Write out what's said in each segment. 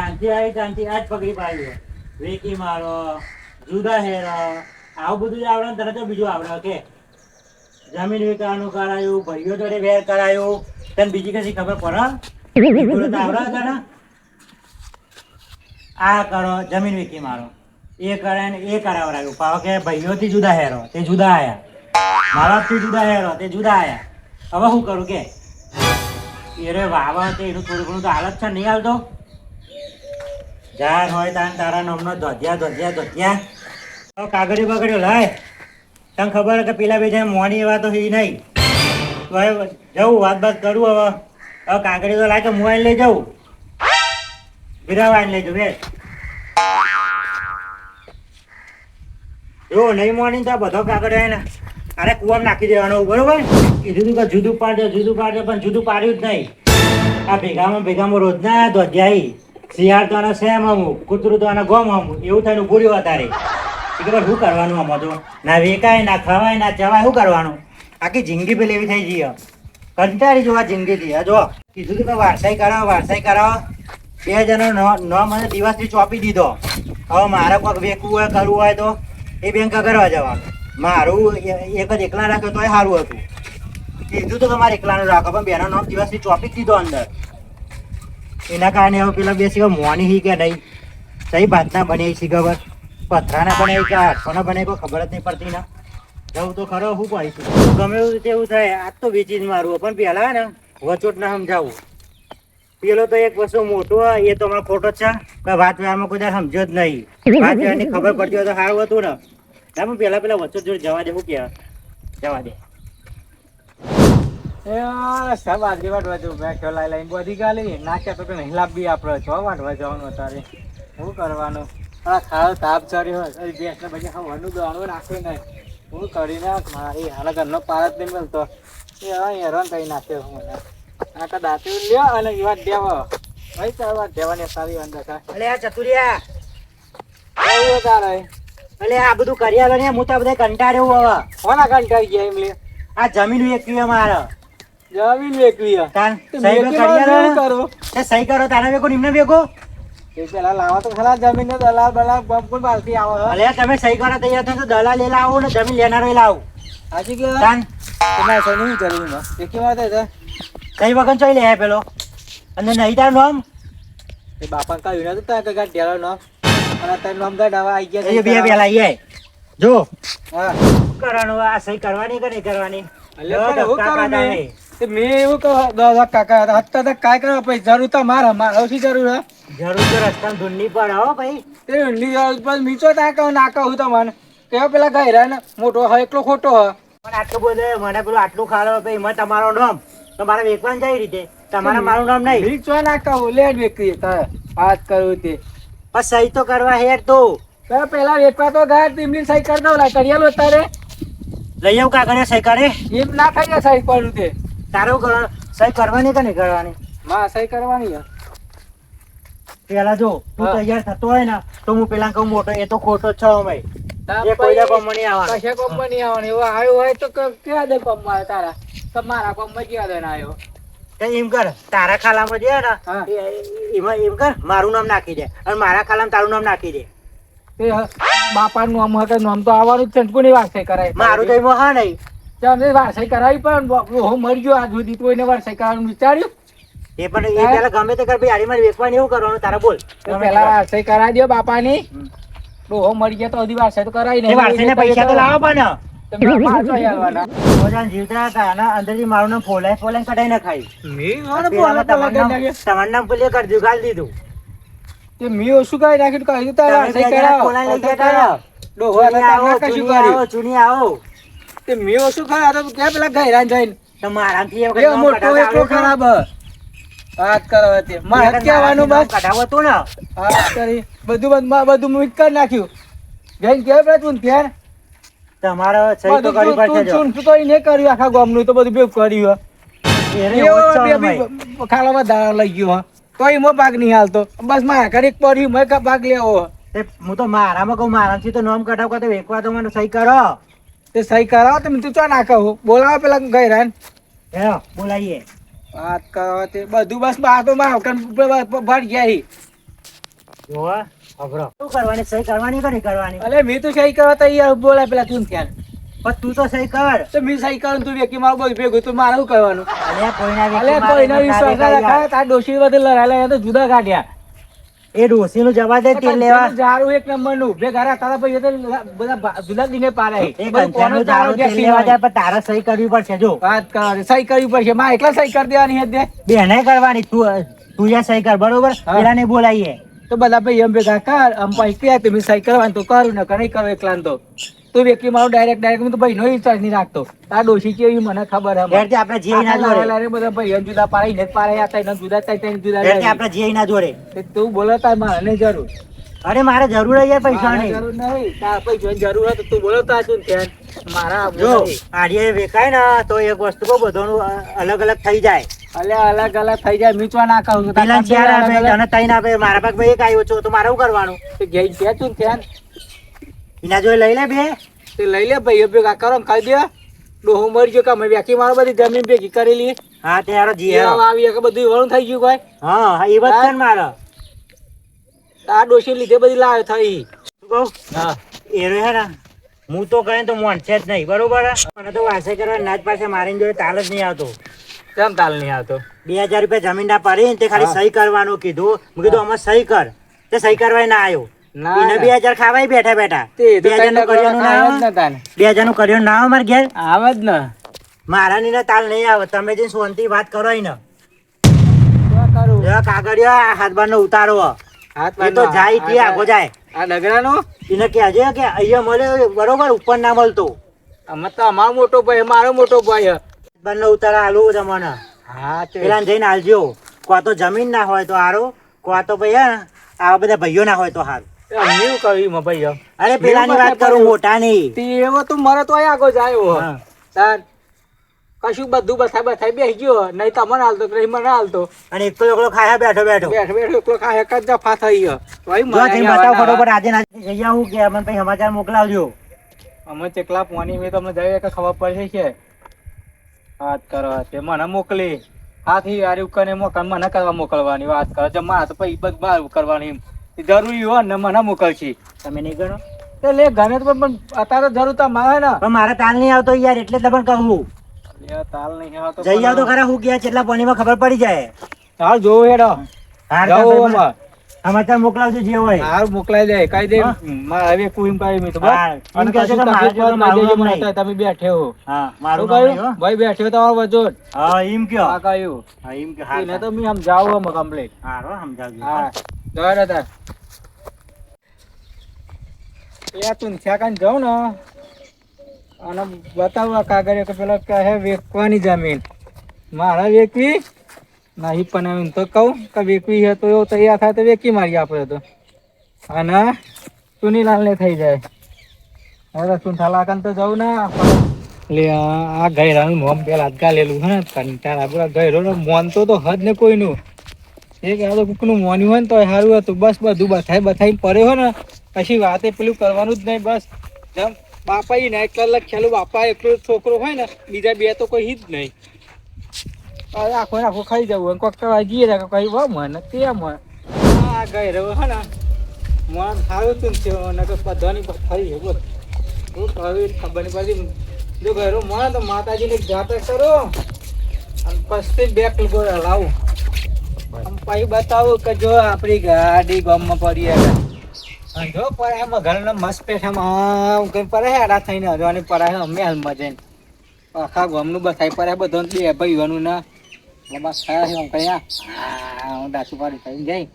શાંતિ આવી શાંતિ આજ પકડી પાડ્યો. વેકી મારો, જુદા હેરો, આવું બધું જ આવડે ને તરત જ બીજું આવડે કે જમીન વેચાવાનું કરાયું, ભાઈઓ જોડે વેર કરાયું, તને બીજી કશી ખબર પડે? બીજું તો આવડે તને? આ કરો જમીન વેચી મારો, એ કરે ને એ કરાવડાવ્યું. પાછો કે ભાઈઓથી જુદા હેરો, તે જુદા આયા, મારાથી જુદા હેરો, તે જુદા આયા. હવે શું કરું કે એરે વાવા તે એનું થોડું ઘણું તો હાલત છે નહીં હાલતો. જાર હોય તાન તારા નામનો ધોધ્યા ધોધ્યા ધોધ્યા. હવે કાગળિયું બગડ્યું લાય. તને ખબર કે પેલા બે જણ મોની એવા તો એ નહીં. તો હવે જવું વાત બાત કરું. હવે કાગળિયું તો લાય કે મોબાઈલ લઈ જવું, બિરાવાઈને લઈ જવું બે. જો નહીં મોની તો બધો કાગળ ને અરે કુવામાં નાખી દેવાનો, બરોબર? કીધું તું કે જુદું પાડજો પણ જુદું પાડ્યું જ નહીં. આ ભેગામાં રોજના ધોધ્યા. શિયાળ તો આના સેમ અમુક, કૂતરું તો આના ગોમ અમુક, એવું થઈને ઉભું રહ્યું અત્યારે. એ ખબર શું કરવાનું આમાં તો? ના વેકાય ના ખવાય ના ચવાય, શું કરવાનું? આખી જિંદગી પેલી એવી થઈ ગઈ. કંટાળી જોવા જિંદગીથી. જો કીધું તું કે વારસાઈ કરાવો. બે જણો નો મને દિવસથી ચોપી દીધો. હવે મારે કોઈક વેકવું હોય કરવું હોય તો એ બેંક કરવા જવાનું. મારું એક જ એકલા રાખ્યો તો એ સારું હતું. કીધું તો તમારે એકલાનું રાખો, પણ બેનો નામ દિવસથી ચોપી જ દીધો અંદર. એના કારણે હવે પેલા બે શીખર મોની હી કે નહીં, સહી ભાતના બને શી ખબર, પથરાના બને કે આઠોના બને કોઈ ખબર જ નહીં પડતી ના. જવું તો ખરો શું પાડીશું? ગમે એવું તેવું થાય, આજ તો વેચી જ મારવું. પણ પેલા ને વચોટ ના સમજાવું. પેલો તો એક વસ્તુ મોટો હોય એ તો અમારો ખોટો જ છે. વાત વ્યવહારમાં કોઈ સમજ્યો જ નહીં. વાત વ્યવહારની ખબર પડતી હોય તો સારું હતું ને. ના પણ પેલા વચોટ જોડે જવા દે. શું કહેવાય? જવા દે. સબ આજરી વાટવા જવું મેં ખેલ લઈને બધી ગાલી નાખ્યા તો નહીં લાવી આપણે છો વાટવા જવાનું અત્યારે શું કરવાનું? આ ખાવ તાપ ચડી હોય ભેંસને પછી હવાનું દોડવું નાખ્યું નહીં. હું કરી નાખ મારી હાલ ઘરનો પાર જ નહીં મળતો. એ હેરાન કરી નાખ્યો હું મને. આ દાંતી લ્યો અને એવા દેવા ભાઈ ચાલવા દેવાની સારી અંદર અલે આ ચતુરિયા એવું તારે અલે આ બધું કર્યા ને હું તો બધા કંટાળ્યો. હવે કોના કંટાળી ગયા એમ લે? આ જમીન વેચવી મારે. જમીન વેચવી સહી કરો તારા વેકો નિમને વેકો. એ પેલા લાવો તો ખરા જમીન ને દલાલ બલાલ બમ્પુર બાલતી આવો. અલે તમે સહી કરો તૈયાર થાય તો દલાલ લેલા આવો ને જમીન લેનારો લાવો. હાજી કે તાન તમારે સહી નહીં કરવી ને એકી વાત છે કઈ વગર ચોઈ લે પેલો અને નહીં તારું નામ એ બાપા કહ્યું નતું તા કે ગાડ ડેલો નામ અને તારું નામ ગાડ હવે આવી ગયા એ બે પેલા આઈ જો હા કરવાનું. આ સહી કરવાની કે નહીં કરવાની? અલે પણ એવું કરું મેં તે મેં એવું કહું દાદા કાકા હતા તો કાય કરવા પછી જરૂર તો મારે શી જરૂર હે? જરૂર તો રસ્તામાં ધૂંઢની પડે હો ભાઈ. તે ઊંડી જરૂર પર મીચો ના કહું તો મને કેવા પેલા ગાયરા ને મોટો હોય એટલો ખોટો હોય. પણ આટલું બોલે મને પેલું આટલું ખાડો ભાઈ એમાં તમારો નામ તમારે વેચવાનું જાય રીતે તમારા મારું નામ નહીં. મીચો ના કહું લેટ વ્યક્તિ વાત કરું તે પણ સહી તો કરવા હેર તો પેલા વેચવા તો ગયા ટીમની સહી કરી દઉં કરિયાલો તારે લઈ આવું કાગળ સહી કરે એમ ના થાય ને સહી કરું તે તારું કરવાનું. સહી કરવાની કે નહીં કરવાની? માં સહી કરવાની પેલા જો તું તૈયાર થતો હોય ને તો હું પેલા કહું મોટો એ તો ખોટો જ છો ભાઈ. એ કોઈ કંપની આવવાનું કશા કંપની આવવાની એવો આવ્યો હોય તો ક્યાં દે કંપમાં તારા તમારા કંપમાં ક્યાં દે આવ્યો? એમ કર તારા ખાલામાં જે ને એમાં એમ કર મારું નામ નાખી દે અને મારા ખાલામાં તારું નામ નાખી દે. બાપાનું નામ હતું નામ તો આવવાનું જ કોની વારસાઈ કરાય? મારું તો એમાં હા નહીં. તમે વારસાઈ કરાવી પણ હું મરી ગયો આજ સુધી તો એને વારસાઈ કરવાનું વિચાર્યું? એ પણ એ પેલા ગમે તે કર ભાઈ હારી મારી વેચવાની એવું કરવાનું તારા બોલ. પેલા વારસાઈ કરાવી દો બાપાની ડોહો મરી ગયા તો હજી વારસાઈ તો કરાવી નહીં. વારસાઈને પૈસા તો લાવો પણ તમે પાછો આવવાના મોજાન જીવતા હતા અને અંદરથી મારું નામ ફોલાય કઢાઈ ના ખાઈ. તમારું નામ પેલી કરી દીધું ગાળી દીધું. તે મેં શું કરી નાખ્યું કહ્યું તારા વારસાઈ કરાવો ડોહો કશું કર્યું ચૂની આવો તે મેં શું કર્યા તો ક્યાં પેલા ગયરાન જઈને તમારાથી મોટો એટલો ખરાબ વાત કરો તે મારે કહેવાનું બસ કઢાવો હતું ને વાત કરી બધું મિક્સ કરી નાખ્યું જઈને કેવું પડે તું ધ્યાન તમારો સહી તો કરી પડશે જો તું તો એને કર્યું આખા ગામનું તો બધું ભેગું કર્યું ખાલામાં દાડા લઈ ગયો તો એમાં ભાગ નહીં હાલતો બસ મારા ઘરે પડ્યું મેં ભાગ લેવો. હું તો મારામાં કહું મારાથી તો નામ કઢાવ તો વેચવા તો મને સહી કરો. તે સહી કરાવો તમે તું ચો ના કહું બોલાવો પેલા ગયરાન હે બોલાઈએ વાત કરો તે બધું બસ બાર તો ભર ગયા જોવા અભરો શું કરવાની સહી કરવાની કે નહીં કરવાની અલે મેં તો સહી કરવા તૈયાર બોલાય પેલા તું ક્યાં પણ તું તો સહી કર તો મેં સહી કરું તું વ્યક્તિ મારું બધું ભેગું તો મારે શું કરવાનું અલ્યા કોઈના અલે કોઈનો વિશ્વાસ ના રખાય તાર ડોશી બધે લડાયેલા તો જુદા કાઢ્યા એ ડોસીનું જવા દે તેલ લેવા જારું એક નંબરનું બે ઘરે તારા પછી તો બધા જુદા દિને પાડે એ કંચનનું જાડું તેલ લેવા જાય પણ તારે સહી કરવી પડશે જો વાત કર સહી કરવી પડશે માં એકલા સહી કરી દેવાની હતી બેને કરવાની તું યા સહી કર બરોબર પેલાને બોલાઈએ તો બધા ભાઈ એમ ભેગા કર આમ પછી કે તમે સહી કરવાનું તો કરું ને નહીં કરો એકલા તો તું વ્યક્તિ મારું ડાયરેક્ટ હું તો ભાઈ નો વિશ્વાસ નહીં રાખતો તાર ડોશી કેવી મને ખબર હે ઘેરથી આપણે જીઈ ના જોડે બધા ભાઈ જુદા પાડી ને પાડે આ તઈને જુદા તઈને જુદા ઘેરથી આપણે જીઈ ના જોડે તે તું બોલો તાર મારે નહીં જરૂર અરે મારે જરૂર જ છે પૈસાની જરૂર નહીં તાર પૈસાની જરૂર હોય તો તું બોલો તાર તું ધ્યાન મારા જો આડિયે વેકાય ને તો એક વસ્તુ બહુ બધાનું અલગ અલગ થઈ જાય અલગ અલગ થઈ જાય મીચવા ના કહું પેલા ચાર આપે તને ત્રણ આપે મારા પાક ભાઈ એક આવ્યો છો તો મારે શું કરવાનું ઘેર ગયા તું ધ્યાન એના જોડે લઈ લે બે તે લઈ લે ભાઈ ભેગા કરો ને ખાઈ દે ડોહું મરી ગયો કે મેં વ્યાકી મારો બધી જમીન ભેગી કરેલી હા તે હારો જી આવી કે બધું વળું થઈ ગયું કોઈ હા એ વાત છે ને મારે આ ડોશી લીધે બધી લાવે થઈ શું કહું હા એ હે ને હું તો કહે તો મોન છે જ નહીં બરોબર મને તો વાસે કરવા નાચ પાસે મારીને જોડે તાલ જ નહીં આવતો કેમ તાલ નહીં આવતો 2000 રૂપિયા જમીન ના પાડી તે ખાલી સહી કરવાનું કીધું મેં કીધું અમે સહી કર તે સહી કરવા ના આવ્યો એને 2000 ખાવાય બેઠા બેઠા 2000 નું કર્યોનું ના આવે 2000 નું કર્યોનું ના આવે મારે ઘેર આવે જ ને મારા ની તાલ નહીં આવે તમે જે શાંતિ વાત કરો ને શું કરું કાગળિયો હાથ બાર નો ઉતારો હાથ એ તો જાય તે આગો જાય આ ડગરાનો એને કહેજે કે અહીંયા મળે બરોબર ઉપર ના મળતો અમે તો અમારો મોટો ભાઈ મારો મોટો ભાઈ બાર નો ઉતારા આલુ તમને હા પેલા જઈને આલજો કો તો જમીન ના હોય તો હારું કો તો ભાઈ આવા બધા ભાઈઓ ના હોય તો હારું અમને કહ્યું ભાઈ અરે પેલાની વાત કરું મોટા ની એવો તું મારે તો આગો જાય તાર કશું બધું બથાઈ બેસી ગયો નહીં તમને હાલતો નહીં મને હાલતો અને એકલો એકલો ખાયા બેઠો બેઠો બેઠો એકલો ખાય એક જ દફા થઈ ગયો બતાવ બરોબર આજે ના જઈ આવું કે મને પછી સમાચાર મોકલાવજો અમે ચેકલા પોની મેં તમને જઈએ કે ખબર પડશે છે વાત કરો તે મને મોકલી હાથી આર્યું કને મને કરવા મોકલવાની વાત કરો જમા તો પછી બસ બહાર કરવાની જરૂરી હોય ને મને મોકલશી તમે નહીં ગણો તો લે ગમે તો પણ અત્યારે જરૂર તો મારે ને પણ મારે તાલ નહીં આવતો યાર એટલે જ પણ કહું તાલ નહીં આવતો જઈ આવ તો ખરા હું ગયા કેટલા પાણીમાં ખબર પડી જાય હાલ જોવો હેડો સમાચાર મોકલાવજો જે હોય હાર મોકલાઈ દે કઈ દે હવે કુઈમ કરી મે તો તમે બેઠે હો હા મારું કહ્યું ભાઈ બેઠે તમારો વજોટ હા એમ કયો આ કહ્યું હા એમ કે હા એને તો મે સમજાવું અમે કમ્પ્લીટ હારો સમજાવજો હા જોર હતા યા તું છાકાન જાવ ને અને બતાવવા કાગળ કે પેલા કહે વેચવાની જમીન મારા વેચવી નહીં પણ એમ તો કહું કે વેચવી છે તો એવું તૈયાર થાય તો વેચી મારી આપણે તો અને સુનીલાલને થઈ જાય હવે સુનથાલાકન તો જવું ને એટલે આ ગયરાનું મોમ પેલા ગાલેલું હે કંટાળા પૂરા ગયરો મોનતો તો હદ ને કોઈનું એક આ તો કોકનું મોન્યું હોય ને તો સારું હતું બસ બધું બથાઈ પડે હોય ને પછી વાતે પેલું કરવાનું જ નહીં બસ જેમ બાપા ને એકલા લખેલું બાપા એકલો છોકરો હોય ને બીજા બે તો કોઈ જ નહીં આખો આખો ખાઈ જવું કોક કરવા જઈએ કઈ વા મને તે મને આ ગઈ રહ્યો હે ને મન સારું તું બધાની થઈ છે બોલ હું કહ્યું ખબર નહીં પડતી જો ઘરો મને તો માતાજીને જાતે કરો અને પછી બેક લાવું પછી બતાવું કે જો આપણી ગાડી ગામમાં પડી આવે જો પડે એમાં ઘરના મસ્ત પેઠામાં કઈ પડે હેડા થઈને હરવાની પડે અમે હાલમાં જઈને આખા ગામનું બસાઈ પડે બધું બે ભાઈઓનું ના બસ થયા છે કઈ હું ડાચું પાડી થઈને જઈ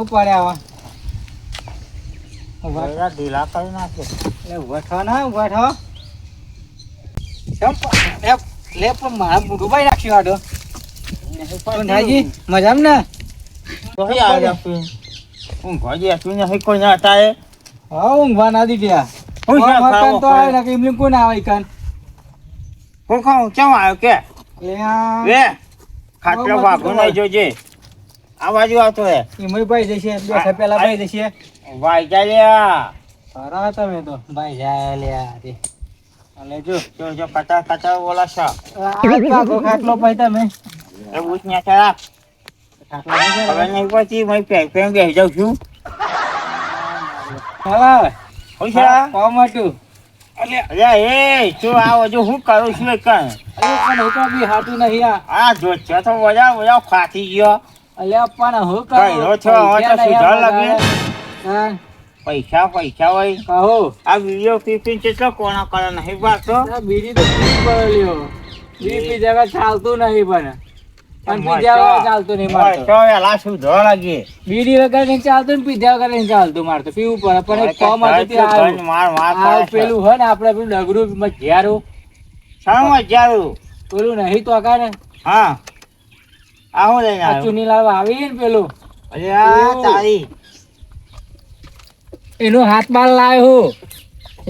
શું પડે આવા બધા ઢીલા કરી નાખે. એટલે વઠો ના વઠો લે પણ મારા મોઢું ભાઈ નાખ્યું આડો સોનભાઈજી મજામાં ને કોઈ આવ્યા પી. ઊંઘવા જેતું નહીં કોઈ ના હતા એ. હા ઊંઘવા ના દીધા હું છે મકાન તો આવે ને કે એમને કોણ આવે કાન હું ખાઉં કેમ આવ્યો કે લે આ વે ખાટલો ભાગો નહીં જોજે. આ બાજુ આવતો હે એમય ભાઈ જશે બે પેલા ભાઈ જશે ભાઈ જા લ્યા. સારા તમે તો ભાઈ જાય લે આ અને જો જો કચા કચા બોલા છો આ ખાટલો ભાઈ તમે એ બૂટ ને ચડા ખાટલો નહીં હવે નહીં પછી મેં પેન બેસી જાઉં છું. હા હું છે કોમ હતું અલ્યા એ શું આવો જો હું કરું છું એક અરે પણ હું તો બી હાટું નહીં આ જો છે તો વજા વજા ફાટી ગયો. અલ્યા પણ હું કઈ છો હવે તો સુધાર લાગે. હા પૈસા પૈસા હોય કહો આ વિડીયો ફીફીન કેટલો કોણા કરે નહીં બાતો આ બીડી તો પડ્યો બીડી જગા ચાલતું નહીં પણ અને પીધા વગર ચાલતું નહીં મારતો તો એલા સુધાર લાગે. બીડી વગર નહીં ચાલતું ને પીધા વગર નહીં ચાલતું મારતો પીવું પડે પણ એક કોમ હતું ત્યાં આવ્યું. માર માર આ કરે છે. પેલું હોય ને આપણે પેલું ડગરું મજિયારું શામાં જારું પેલું નહીં તો કા ને હા આવો લઈને આ આવ્યો. ચૂની લાવવા આવી ને પેલું અલ્યા તારી એનો હાથ માલ લાવ્યો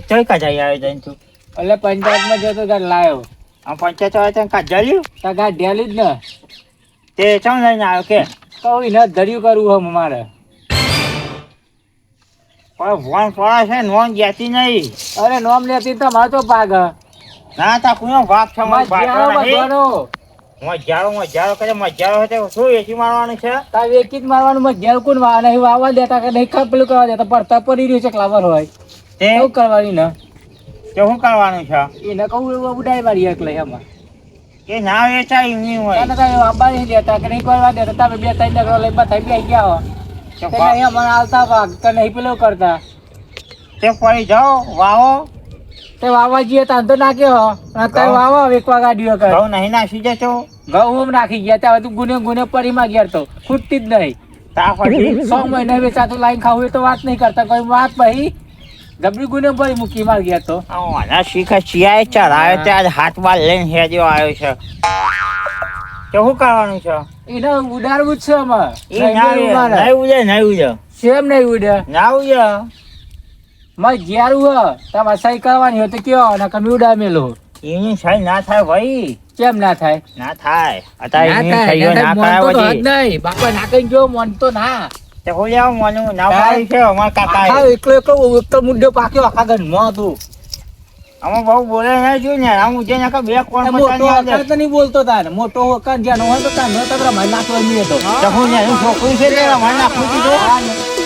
ચોઈ કાઢાઈ આવે જઈને તું એટલે પંચાયતમાં જતો ત્યારે લાવ્યો આ પંચાયત વાળા તને કાઢાલ્યું તો ગા ઢેલી જ ને તે ચમ લઈને આવ્યો કે કહું ને ધર્યું કરવું હમ મારે પણ ભણ પડે છે નોન જાતી નહીં. અરે નોમ લેતી તો મારે તો પાગ ના તા કોનો ભાગ છે મારો મજારો ભાગ નહીં. બધવાનો મજારો કરે મજારો છે શું એસી મારવાનું છે. તાર વેકી જ મારવાનું મજારો કોણ વા નહીં વાવા દેતા કે નહીં પેલું કરવા દેતા પડતા પડી રહ્યું છે ક્લાવર હોય તે એવું કરવાની ને તે શું કરવાનું છે એને કહું એવું ઉડાઈ મારી એકલે એમાં કે ના વેચાય એમની હોય તને કઈ આંબા નહીં દેતા કે નહીં કરવા દેતા તમે બે ત્રણ ડગરો લઈ બધા બે ગયા હો તો તે અહીંયા મને આવતા ભાગ કે નહીં પેલું કરતા તે પડી જાઓ વાવો તે વાવા જઈએ તાન તો નાખ્યો અત્યારે વાવા વેકવા ગાડીઓ કર ઘઉં નહીં નાસી જતો ઘઉં નાખી ગયા ત્યાં બધું ગુને ગુને પરીમાં ગયા તો ખૂટતી જ નહીં તા પછી 6 મહિના વેચાતું લાઈન ખાવું એ તો વાત નહીં કરતા કોઈ વાત ભાઈ ગબડી ગુને પરી મૂકી માર ગયા તો આના શીખા ચિયાએ ચડાવે તે આજ હાથ બાર લઈને હેજો આવ્યો છે તો શું કરવાનું છે એને ઉડાડવું જ છે આમાં એ ના ઉજે નહીં ઉજે સેમ નહીં ઉડે ના ઉજે માં જ્યારું હ તમારે સહી કરવાની હોય તો કયો ને કમી ઉડા મેલો એની સહી ના થાય ભાઈ કેમ ના થાય ના થાય અત્યારે એની સહીઓ ના કરાવે છે નહીં બાપા ના કઈ જો મન તો ના તે હું જાવ મને ના પાડી છે અમાર કાકા હા એકલો એકલો મુદ્દો પાક્યો આખા ગનમાં હતું અમે બહુ બોલે નહીં જોઈ ને આમ ઉજે ના બે કોણ મોટો અકર તો નહીં બોલતો તાર મોટો અકર જ્યાં હોય તો તાર ન તબરા મારી નાખવા મળે તો હું ને છોકરી છે તે મને નાખું કીધું